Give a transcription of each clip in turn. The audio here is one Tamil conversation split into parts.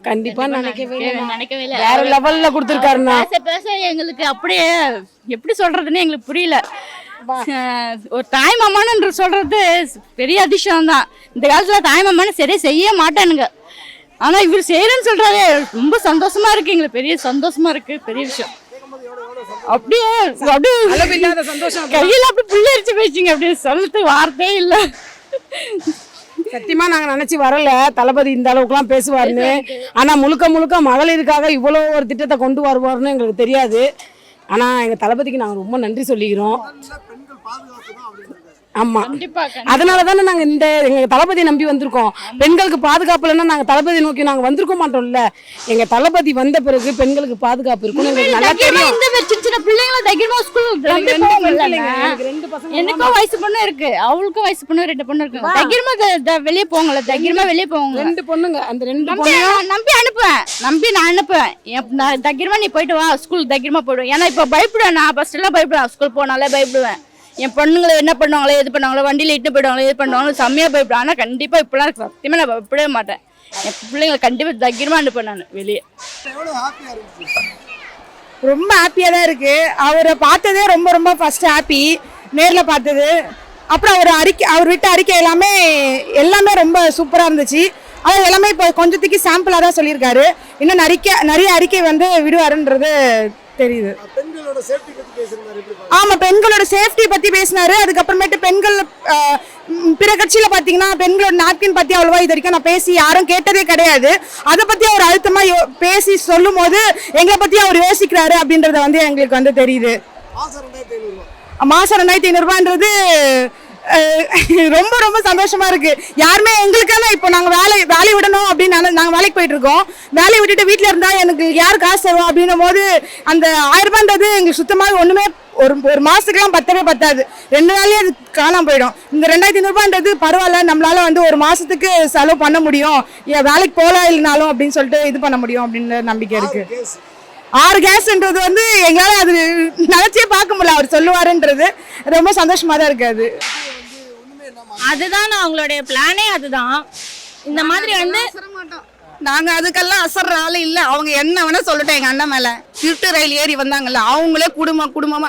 கண்டிப்பா நினைக்கவே இல்லை. வேற லெவல்ல கொடுத்துருக்காருண்ணா. பேச எங்களுக்கு அப்படியே எப்படி சொல்றதுன்னு எங்களுக்கு புரியல. ஒரு தாய் மாமான்னு சொல்றது பெரிய அதிசயம் தான். இந்த காலத்துல தாய் மாமான்னு சரியா செய்ய மாட்டானுங்க. ஆனா இவர் செய்யறேன்னு சொல்றாரு, ரொம்ப சந்தோஷமா இருக்கு. எங்களுக்கு பெரிய சந்தோஷமா இருக்கு, பெரிய விஷயம். அப்படியே அளவில்லாத சந்தோஷம். கையில அப்படி புள்ளரிச்சு போயிடுச்சுங்க. அப்படியே சொல்றதுக்கு வார்த்தையே இல்லை. சத்தியமா நாங்க நினைச்சு வரல தளபதி இந்த அளவுக்குலாம் பேசுவாருன்னு. ஆனா முழுக்க முழுக்க மகளிருக்காக இவ்வளவு ஒரு திட்டத்தை கொண்டு வருவாருன்னு எங்களுக்கு தெரியாது. ஆனா எங்க தளபதிக்கு நாங்க ரொம்ப நன்றி சொல்லிக்கிறோம். ஆமா, அதனால தானே நாங்க இந்த எங்க தளபதியை நம்பி வந்திருக்கோம். பெண்களுக்கு பாதுகாப்பு இல்லைன்னா நாங்க தளபதி நோக்கி நாங்க வந்திருக்க மாட்டோம்ல. எங்க தளபதி வந்த பிறகு பெண்களுக்கு பாதுகாப்பு இருக்கும் எங்களுக்கு நல்லா தெரியும். இந்த சின்ன பிள்ளைங்கள தைரியமா ஸ்கூல் எனக்கும் வயசு பொண்ணு இருக்கு, அவளுக்கும் வயசு பொண்ணு 2 பொண்ணு இருக்கு. தைரியமா வெளியே போங்கல, தைரியமா வெளியே போங்க. 2 பொண்ணுங்க, அந்த 2 நம்பி அனுப்புவேன். நான் அனுப்புவேன். தைரியமா நீ போயிட்டு வா, ஸ்கூல் தைரியமா போயிடுவேன். ஏன்னா இப்ப பயப்படுவேன். நான் ஃபர்ஸ்ட் எல்லாம் பயப்படுவேன், ஸ்கூல் போனாலே பயப்படுவேன். என் பொண்ணுங்களை என்ன பண்ணுவாங்களோ, எது பண்ணுவாங்களோ, வண்டியில் இட்டு போயிடுவாங்களோ, எது பண்ணுவாங்களோ செம்மையாக பயப்படுவேன். ஆனால் கண்டிப்பாக இப்போலாம் சத்தியமாக நான் பயப்படவே மாட்டேன். என் பிள்ளைங்களை கண்டிப்பாக தைரியமாக அனுப்பேன் நான் வெளியே. ரொம்ப ஹாப்பியாக தான் இருக்குது. அவரை பார்த்ததே ரொம்ப ரொம்ப ஃபர்ஸ்ட் ஹாப்பி, நேரில் பார்த்தது. அப்புறம் அவர் விட்ட அறிக்கை எல்லாமே ரொம்ப சூப்பராக இருந்துச்சு. அவர் எல்லாமே இப்போ கொஞ்சத்துக்கு சாம்பிளாக தான் சொல்லியிருக்காரு. இன்னும் நிறைய அறிக்கை விடுவாருன்றது தெரியுது. ஆமா, பெண்களோட சேஃப்டி பத்தி பேசினாரு. அதுக்கப்புறமேட்டு பெண்கள் பிற கட்சியில பாத்தீங்கன்னா பெண்களோட நாப்கின் பத்தி அவ்வளவா இது வரைக்கும் நான் பேசி யாரும் கேட்டதே கிடையாது. அதை பத்தி அவர் அழுத்தமா பேசி சொல்லும் போது எங்களை பத்தி அவர் யோசிக்கிறாரு அப்படின்றத எங்களுக்கு தெரியுது. மாசம் 2500 ரூபான்றது ரொம்ப ரொம்ப சந்தோஷமா இருக்கு. யாருமே எங்களுக்கான இப்போ நாங்க வேலையை விடணும் அப்படின்னு நாங்க வேலைக்கு போயிட்டு இருக்கோம். வேலையை விட்டுட்டு வீட்டுல இருந்தா எனக்கு யார் காசு தருவோம் அப்படின்னும் போது அந்த 1000 ரூபான்றது எங்களுக்கு சுத்தமாக ஒண்ணுமே ஒரு மாசத்துக்குலாம் பத்தாது. 2 நாள்லயே அது காணாம போயிடும். இந்த 2500 ரூபான்றது பரவாயில்ல, நம்மளால ஒரு மாசத்துக்கு செலவு பண்ண முடியும், வேலைக்கு போகலாம் இல்லைனாலும் அப்படின்னு சொல்லிட்டு இது பண்ண முடியும் அப்படின்னு நம்பிக்கை இருக்கு. 6 கேஸ்ன்றது எங்களால அது நினைச்சே பார்க்க முடியல. அவர் சொல்லுவாருன்றது ரொம்ப சந்தோஷமா தான் இருக்காது. அதுதான் அவங்களுடைய பிளானே. அதுதான் இந்த மாதிரி நாங்க அதுக்கெல்லாம் அசர்ற ஆளு இல்ல. அவங்க என்ன வேணா சொல்லட்டும். எங்க அண்ணன் மேல திருட்டு ரயில் ஏறி வந்தாங்கல்ல, அவங்களே குடும்பமா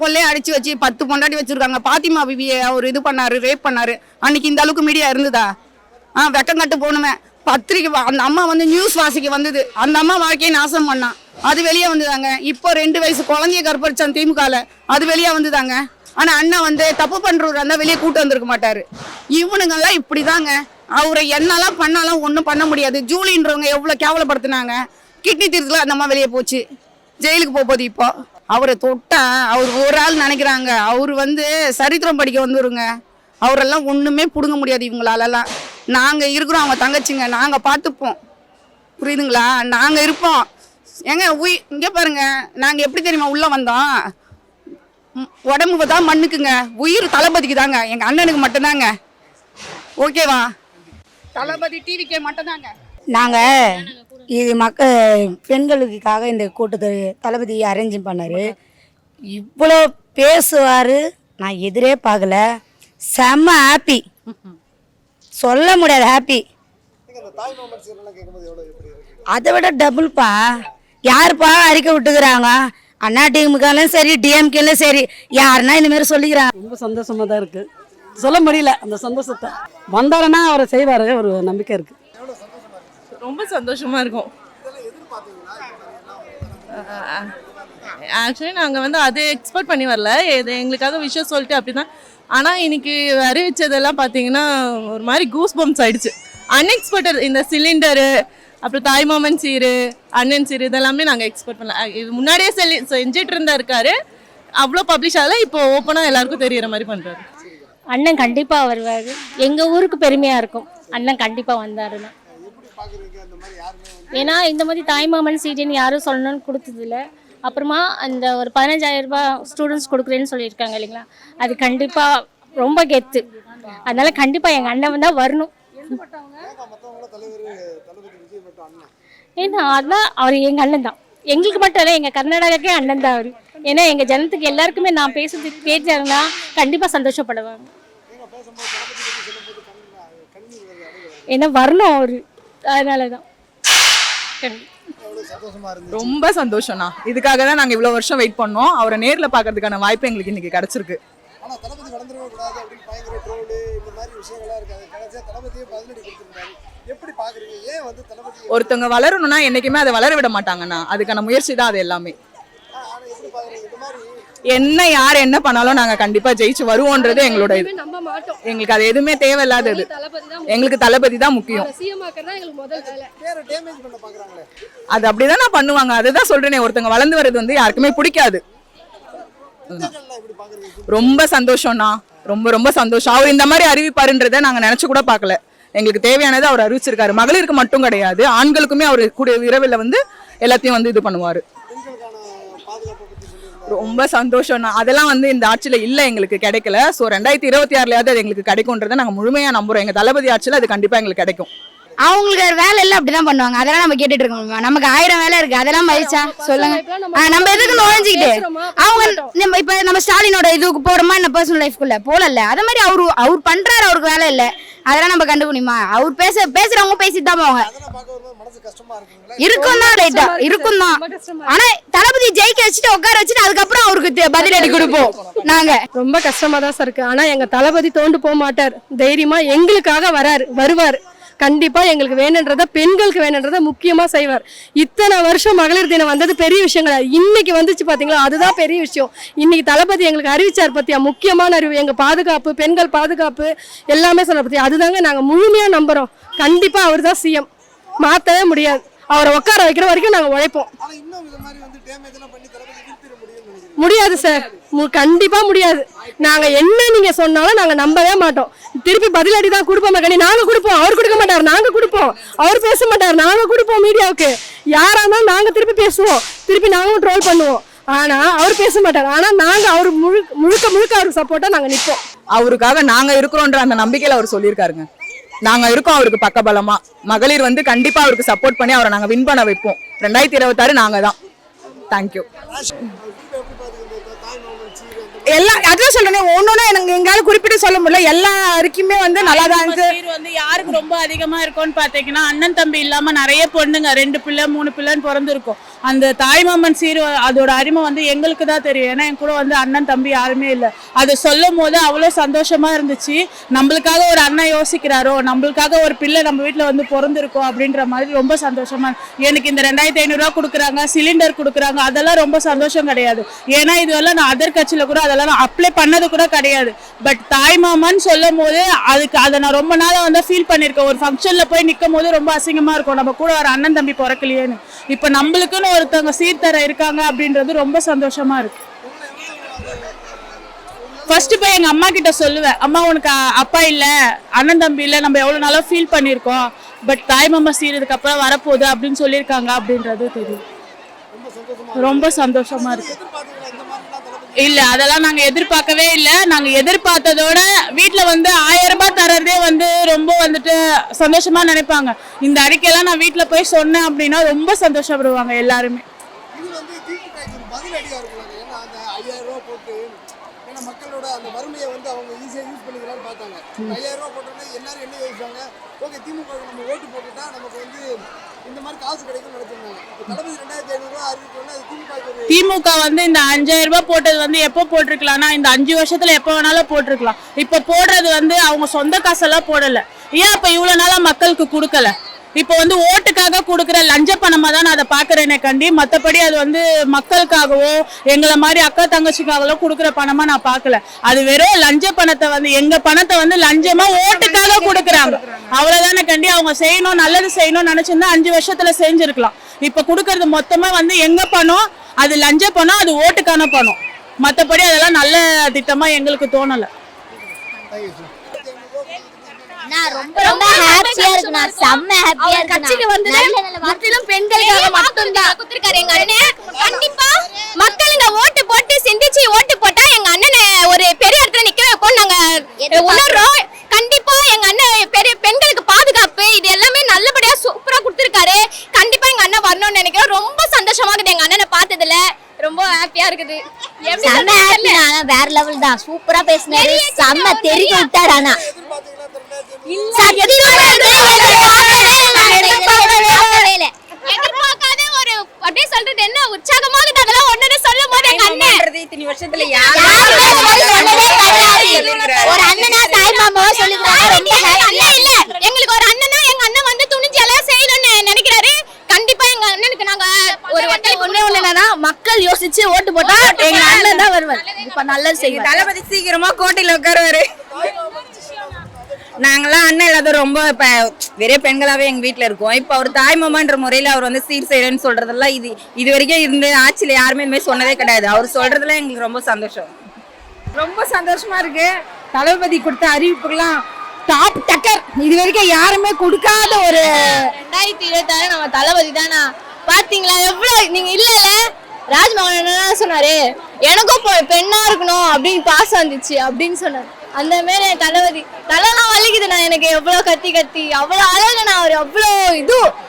கொள்ளையே அடிச்சு வச்சு 10 பொண்டாட்டி வச்சிருக்காங்க. பாத்திமா பிபியை அவர் இது பண்ணாரு, ரேப் பண்ணாரு. அன்னைக்கு இந்த அளவுக்கு மீடியா இருந்ததா? வெக்கம் கட்டு போகணுமே. பத்திரிக்கை அந்த அம்மா நியூஸ் வாசிக்க வந்தது. அந்த அம்மா வாழ்க்கையை நாசம் பண்ணான், அது வெளியே வந்துதாங்க. இப்போ 2 வயசு குழந்தைய கற்பழிச்சான் திமுகல, அது வெளியே வந்துதாங்க. ஆனா அண்ணா தப்பு பண்றவரா இருந்தா வெளியே கூட்டு வந்திருக்க மாட்டாரு. இவனுங்கெல்லாம் இப்படிதாங்க. அவரை என்னெல்லாம் பண்ணாலும் ஒன்றும் பண்ண முடியாது. ஜூலின்றவங்க எவ்வளவு கேவலப்படுத்தினாங்க. கிட்னி தீர்த்துல அந்த அம்மா வெளியே போச்சு, ஜெயிலுக்கு போகுது. இப்போ அவரை தொட்டா அவர் ஒரு ஆள் நினைக்கிறாங்க. அவர் சரித்திரம் படிக்க வந்துருங்க. அவரெல்லாம் ஒண்ணுமே புடுங்க முடியாது இவங்களாலலாம். நாங்க இருக்கிறோம், அவங்க தங்கச்சிங்க, நாங்க பார்த்துப்போம். புரியுதுங்களா? நாங்க இருப்போம். ஏங்க இங்க பாருங்க, நாங்க எப்படி தெரியுமா உள்ள வந்தோம்? உடம்பு தான் மண்ணுக்குங்க, உயிர் தளபதிக்கு தாங்க. எங்க அண்ணனுக்கு மட்டும்தாங்க. ஓகேவா? தளபதி டிவிக்கு மட்டும்தாங்க. நாங்க இது பெண்களுக்காக இந்த கூட்டத்தை தளபதி அரேஞ்ச் பண்ணாரு. இவ்வளோ பேசுவாரு நான் எதிரே பார்க்கல. செம்ம ஹாப்பி, சொல்ல முடியாது ஹாப்பி. அதை விட டபுள்ப்பா. யாருப்பா அறிக்கை விட்டுக்கிறாங்க? அண்ணா டிஎம்கேலும் சரி, டிஎம்கேலும் சரி, யாருன்னா இந்த மாதிரி சொல்லிக்கிறாங்க. ரொம்ப சந்தோஷமா தான் இருக்கு, சொல்ல முடியல அந்த சந்தோஷத்தை. வந்தாருன்னா அவரை செய்வாரு, ஒரு நம்பிக்கை இருக்கு. ரொம்ப சந்தோஷமா இருக்கும். ஆக்சுவலி நாங்கள் அதை எக்ஸ்பெக்ட் பண்ணி வரல. இது எங்களுக்காக விஷயம் சொல்லிட்டு அப்படிதான். ஆனால் இன்னைக்கு அறிவிச்சதெல்லாம் பார்த்தீங்கன்னா ஒரு மாதிரி கூஸ் பம்ப்ஸ் ஆயிடுச்சு. அன்எக்ஸ்பெக்டட். இந்த சிலிண்டரு, அப்புறம் தாய்மாமன் சீரு, அண்ணன் சீரு, இதெல்லாமே நாங்கள் எக்ஸ்பெக்ட் பண்ணல. இது முன்னாடியே செஞ்சிட்டு இருக்காரு. அவ்வளோ பப்ளிஷ் ஆகல, இப்போ ஓப்பனாக எல்லாருக்கும் தெரியுற மாதிரி பண்ணுறாரு. அண்ணன் கண்டிப்பாக வருவார். எங்கள் ஊருக்கு பெருமையாக இருக்கும் அண்ணன் கண்டிப்பாக வந்தாருன்னா. ஏன்னா இந்த மாதிரி தாய்மாமன் சீட்டுன்னு யாரும் சொல்லணும்னு கொடுத்ததில்ல. அப்புறமா அந்த ஒரு 15,000 ரூபாய் ஸ்டூடெண்ட்ஸ் கொடுக்குறேன்னு சொல்லியிருக்காங்க இல்லைங்களா, அது கண்டிப்பாக ரொம்ப கெத்து. அதனால கண்டிப்பாக எங்கள் அண்ணன் தான் வரணும். ஏன்னா அதான் அவர் எங்கள் அண்ணன் தான். எங்களுக்கு மட்டும் இல்லை, எங்கள் கர்நாடகாக்கே அண்ணன் தான் அவர். ஏன்னா எங்கள் ஜனத்துக்கு எல்லாருக்குமே நான் பேசுறது பேச்சாருன்னா கண்டிப்பாக சந்தோஷப்படுவாங்க. ஏன்னா வரணும் அவரு, அதனால தான். ரொம்ப சந்தோஷம்ண்ணா. இதுக்காக தான் நாங்க இவ்வளவு வருஷம் வெயிட் பண்ணோம். அவரை நேர்ல பாக்குறதுக்கான வாய்ப்பு எங்களுக்கு இன்னைக்கு கிடைச்சிருக்கு. ஆனா தளபதி வளர்ந்துடவே கூடாது அப்படின்னு பயங்கர ட்ரோல் இந்த மாதிரி விஷயங்கள்லாம் இருக்காது. கடைசியா தளபதியே பதிலடி கொடுத்திருக்காரு. எப்படி பாக்குறீங்க? ஏன் வந்து தளபதி ஒருத்தவங்க வளரணும்னா என்னைக்குமே அதை வளர விட மாட்டாங்கண்ணா. அதுக்கான முயற்சி தான் அது எல்லாமே. ஆனா எப்படி பாக்குறீங்க? இந்த மாதிரி என்ன யார் என்ன பண்ணாலும் நாங்க கண்டிப்பா ஜெயிச்சு வருவோன்றது எங்களோட இது. எங்களுக்கு அது எதுவுமே தேவையில்லாதது. எங்களுக்கு தளபதி தான் முக்கியம். பேரை டேமேஜ் பண்ண பாக்குறாங்களே. அது அப்படிதான் பண்ணுவாங்க. அதுதான் சொல்றேனே, ஒருத்தவங்க வளர்ந்து வர்றது வந்து யாருக்குமே பிடிக்காது. எப்படி பாக்குறீங்க? ரொம்ப சந்தோஷம்ண்ணா. ரொம்ப ரொம்ப சந்தோஷம். அவர் இந்த மாதிரி அறிவிப்பாருன்றதை நாங்க நினைச்சு கூட பார்க்கல. எங்களுக்கு தேவையானது அவர் அறிவிச்சிருக்காரு. மகளிருக்கு மட்டும் கிடையாது, ஆண்களுக்குமே அவர் கூடிய விரைவில் வந்து எல்லாத்தையும் வந்து இது பண்ணுவாரு. பெண்களுக்கான பாதுகாப்பை பத்தி சொல்லியிருந்தாரு. ரொம்ப சந்தோஷம்ண்ணா. அதெல்லாம் வந்து இந்த ஆட்சியில இல்ல, எங்களுக்கு கிடைக்கல. ஸோ 2026லயாவது அது எங்களுக்கு கிடைக்கும்ன்றதை நாங்க முழுமையா நம்புறோம். எங்க தளபதி ஆட்சியில அது கண்டிப்பா எங்களுக்கு கிடைக்கும். அவங்களுக்கு வேலை எல்லாம் அப்படிதான் பண்ணுவாங்க. அதெல்லாம் நம்ம கேட்டுட்டு இருக்க முடியுமா? நமக்கு 1000 வேலை இருக்கு. அதெல்லாம் மதிச்சா சொல்லுங்க. நம்ம எதுக்கு நுழைஞ்சுக்கிட்டு அவங்க இப்ப நம்ம ஸ்டாலினோட இதுக்கு போறோமா என்ன பர்சனல் லைஃப்குள்ள போலல. அதே மாதிரி அவரு பண்றாரு, அவருக்கு வேலை இல்ல. அதெல்லாம் நம்ம கண்டுபிடிமா? அவர் பேசுறவங்க பேசிட்டு தான் போவாங்க. அதெல்லாம் பார்க்கும்போது மனசு கஷ்டமா இருக்குங்களா? இருக்கும் தான், ரைட்டா இருக்கும் தான். ஆனா தளபதி ஜெயிக்க வச்சுட்டு உட்கார வச்சுட்டு அதுக்கப்புறம் அவருக்கு பதிலடி கொடுப்போம் நாங்க. ரொம்ப கஷ்டமா தான் சார் இருக்கு. ஆனா எங்க தளபதி தோண்டு போக மாட்டார். தைரியமா எங்களுக்காக வருவார். கண்டிப்பா எங்களுக்கு வேணுன்றத, பெண்களுக்கு வேணுன்றத முக்கியமா செய்வார். இத்தனை வருஷம் மகளிர் தினம் வந்தது பெரிய விஷயம் கிடையாது. இன்னைக்கு வந்துச்சு பாத்தீங்களா, அதுதான் பெரிய விஷயம். இன்னைக்கு தளபதி எங்களுக்கு அறிவிச்சார் பத்தியா, முக்கியமான அறிவு. எங்க பாதுகாப்பு, பெண்கள் பாதுகாப்பு எல்லாமே சொல்ற பத்தியா, அதுதாங்க நாங்க முழுமையா நம்புறோம். கண்டிப்பா அவர் தான் சிஎம், மாத்தவே முடியாது. அவரை உட்கார வைக்கிற வரைக்கும் நாங்க உழைப்போம். ஆனா இன்னும் இந்த மாதிரி வந்து டேமேஜ் எல்லாம் பண்ணி தளபதி வீழ்த்திட முடியும்னு நினைக்கிறேன். முடியாது சார், கண்டிப்பா முடியாது. நாங்க என்ன நீங்க சொன்னாலும் நாங்க நம்பவே மாட்டோம். திருப்பி பதிலடி தான் கொடுப்போம். நாங்க கொடுப்போம், அவர் கொடுக்க மாட்டார். நாங்க கொடுப்போம், அவர் பேச மாட்டார். நாங்க கொடுப்போம் மீடியாவுக்கு. யாரா இருந்தாலும் நாங்க திருப்பி பேசுவோம், திருப்பி நாங்களும் ட்ரோல் பண்ணுவோம். ஆனா அவர் பேச மாட்டார். ஆனா நாங்க அவர் முழுக்க அவருக்கு சப்போர்ட்டா நாங்க நிற்போம். அவருக்காக நாங்க இருக்கிறோன்ற அந்த நம்பிக்கையில அவர் சொல்லியிருக்காருங்க. நாங்க இருக்கோம் அவருக்கு பக்கபலமா. மகளிர் வந்து கண்டிப்பா அவருக்கு சப்போர்ட் பண்ணி அவரை நாங்க வின் பண்ண வைப்போம். 2026 நாங்க தான். தேங்க்யூ. எல்லாம் அதான் சொல்றேன். ஒன்னொன்னு எனக்கு எங்களால குறிப்பிட்டு சொல்ல முடியல. எல்லாருக்குமே வந்து நல்லா தான் இருக்கு. வந்து யாருக்கு ரொம்ப அதிகமா இருக்கும்னு பாத்தீங்கன்னா, அண்ணன் தம்பி இல்லாம நிறைய பொண்ணுங்க 2 பிள்ளை 3 பிள்ளைன்னு பிறந்திருக்கும். அந்த தாய்மாமன் சீர் அதோட அருமை வந்து எங்களுக்கு தான் தெரியும். ஏன்னா என் கூட வந்து அண்ணன் தம்பி யாருமே இல்லை. அதை சொல்லும் போது அவ்வளோ சந்தோஷமா இருந்துச்சு. நம்மளுக்காக ஒரு அண்ணன் யோசிக்கிறாரோ, நம்மளுக்காக ஒரு பிள்ளை நம்ம வீட்டில் வந்து பிறந்திருக்கோம் அப்படின்ற மாதிரி ரொம்ப சந்தோஷமா. எனக்கு இந்த 2500 ரூபா கொடுக்குறாங்க, சிலிண்டர் கொடுக்குறாங்க, அதெல்லாம் ரொம்ப சந்தோஷம் கிடையாது. ஏன்னா இதுவெல்லாம் நான் அதர் கட்சியில கூட அதெல்லாம் நான் அப்ளை பண்ணது கூட கிடையாது. பட் தாய்மாமன் சொல்லும் போது அதை நான் ரொம்ப நாளா வந்து ஃபீல் பண்ணியிருக்கேன். ஒரு ஃபங்க்ஷன்ல போய் நிற்கும் போது ரொம்ப அசிங்கமா இருக்கும், நம்ம கூட ஒரு அண்ணன் தம்பி பிறக்கலையேன்னு. இப்போ நம்மளுக்குன்னு ஒருத்தவங்க சீர்தர இருக்காங்க அப்படின்றது ரொம்ப சந்தோஷமா இருக்கு. ஃபர்ஸ்ட் போய் எங்க அம்மா கிட்ட சொல்லுவேன், அம்மா உனக்கு அப்பா இல்ல, அண்ணன் தம்பி இல்ல, நம்ம எவ்வளவு நாளா ஃபீல் பண்ணிருக்கோம். பட் தாய்மாமா சீரதுக்கு அப்புறம் வரப்போகுது அப்படின்னு சொல்லியிருக்காங்க அப்படின்றது தெரியும். ரொம்ப சந்தோஷமா இருக்கு. இல்ல அதெல்லாம் நாங்க எதிர்பார்க்கவே இல்ல. நாங்க எதிர்பார்த்ததோட வீட்டுல வந்து 1000 ரூபாய் தரதே வந்து ரொம்ப வந்துட்டு சந்தோஷமா நினைப்பாங்க. இந்த அறிக்கையெல்லாம் நான் வீட்டுல போய் சொன்னேன் அப்படின்னா ரொம்ப சந்தோஷப்படுவாங்க எல்லாருமே. இது வந்து திமுகவுக்கு ஒரு பதிலடியா இருக்குங்க. ஏன்னா அந்த 5000 ரூபாய் போட்டு ஏன்னா மக்களோட அந்த வறுமையை வந்து அவங்க ஈஸியா யூஸ் பண்ணிக்கலாம்னு பார்த்தாங்க. 5000 ரூபாய் போட்டோன்னா எல்லாரும் என்ன யோசிச்சாங்க, ஓகே திமுகவுக்கு நம்ம ஓட்டு போட்டுட்டா நமக்கு வந்து இந்த மாதிரி காசு கிடைக்கும்னு நினைச்சிருந்தாங்க. தளபதி 2500 ரூபாய் அறிவிக்கணும்னா அது திமுக வந்து இந்த 5000 ரூபாய் போட்டது வந்து எப்போ போட்டிருக்கலாம்னா, இந்த 5 வருஷத்துல எப்போ வேணாலும் போட்டிருக்கலாம். இப்ப போடுறது வந்து அவங்க சொந்த காசெல்லாம் போடல. ஏன் அப்ப இவ்வளவு நாளா மக்களுக்கு கொடுக்கல? இப்போ வந்து ஓட்டுக்காக கொடுக்குற லஞ்ச பணமா தான் நான் அதை பாக்குறேனே கண்டி. மற்றபடி அது வந்து மக்களுக்காகவோ எங்களை மாதிரி அக்கா தங்கச்சிக்காகவோ கொடுக்குற பணமா நான் பார்க்கல. அது வெறும் லஞ்ச பணத்தை வந்து எங்க பணத்தை வந்து லஞ்சமா ஓட்டுக்காக கொடுக்குறாங்க, அவ்வளவுதானே கண்டி. அவங்க செய்யணும், நல்லது செய்யணும்னு நினைச்சிருந்தா 5 வருஷத்துல செஞ்சிருக்கலாம். இப்ப கொடுக்கறது மொத்தமா வந்து எங்க பணம், அது லஞ்ச பணம், அது ஓட்டுக்கான பணம். மற்றபடி அதெல்லாம் நல்ல திட்டமா எங்களுக்கு தோணல. ரொம்ப ரொம்ப ஹாப்பியா இருக்கு. நான் செம்ம ஹாப்பியா இருக்கு. கட்சிக்கு வந்து முற்றிலும் பெண்களுக்காக மட்டும்தான் குத்துருக்காரு எங்க அண்ணன். கண்டிப்பா மக்களுங்க ஓட்டு போட்டு சிந்திச்சு ஓட்டு போட்டா எங்க அண்ணனை ஒரு பெரிய இடத்துல நிக்க வைப்போம் நாங்க உணர்றோம். கண்டிப்பா எங்க அண்ணன் பெரிய பெண்களுக்கு பாதுகாப்பு இது எல்லாமே நல்லபடியா சூப்பரா கொடுத்துருக்காரு. கண்டிப்பா எங்க அண்ணன் வரணும்னு நினைக்கிறோம். ரொம்ப சந்தோஷமா இருக்குது எங்க அண்ணனை பார்த்ததுல. ரொம்ப ஹாப்பியா இருக்குது. வேற லெவல் தான். சூப்பரா பேசினாரு, செம்ம தெரிய விட்டாரு. ஆனா எதிர்பார்க்கவே இல்லை. நல்லது செய்வார். தளபதி சீக்கிரமா கோட்டையில உட்காருவாரு. நாங்களாம் அண்ணன் இல்லாத ரொம்ப இப்போ வெறும் பெண்களாவே எங்க வீட்டில் இருக்கோம். இப்போ அவர் தாய்மாமான்ற முறையில் அவர் வந்து சீர் செய்யறேன்னு சொல்றதெல்லாம் இது வரைக்கும் இருந்த ஆட்சியில் யாருமே இந்த மாதிரி சொன்னதே கிடையாது. அவர் சொல்றதுல எங்களுக்கு ரொம்ப சந்தோஷம். ரொம்ப சந்தோஷமா இருக்கு. தளபதி கொடுத்த அறிவிப்புகள்லாம் டாப் டக்கர். இது வரைக்கும் யாருமே கொடுக்காத ஒரு 2026 நம்ம தளபதி தானா. பாத்தீங்களா எவ்வளவு நீங்க இல்ல ராஜ்மோகன் என்ன சொன்னாரு, எனக்கும் பெண்ணா இருக்கணும் அப்படின்னு பாசம் வந்துச்சு அப்படின்னு சொன்னாரு. அந்த மாதிரி தளபதி தலைலாம் வலிக்குது. நான் எனக்கு எவ்வளவு கத்தி அவ்வளவு அழகு. நான் அவர் அவ்வளோ இது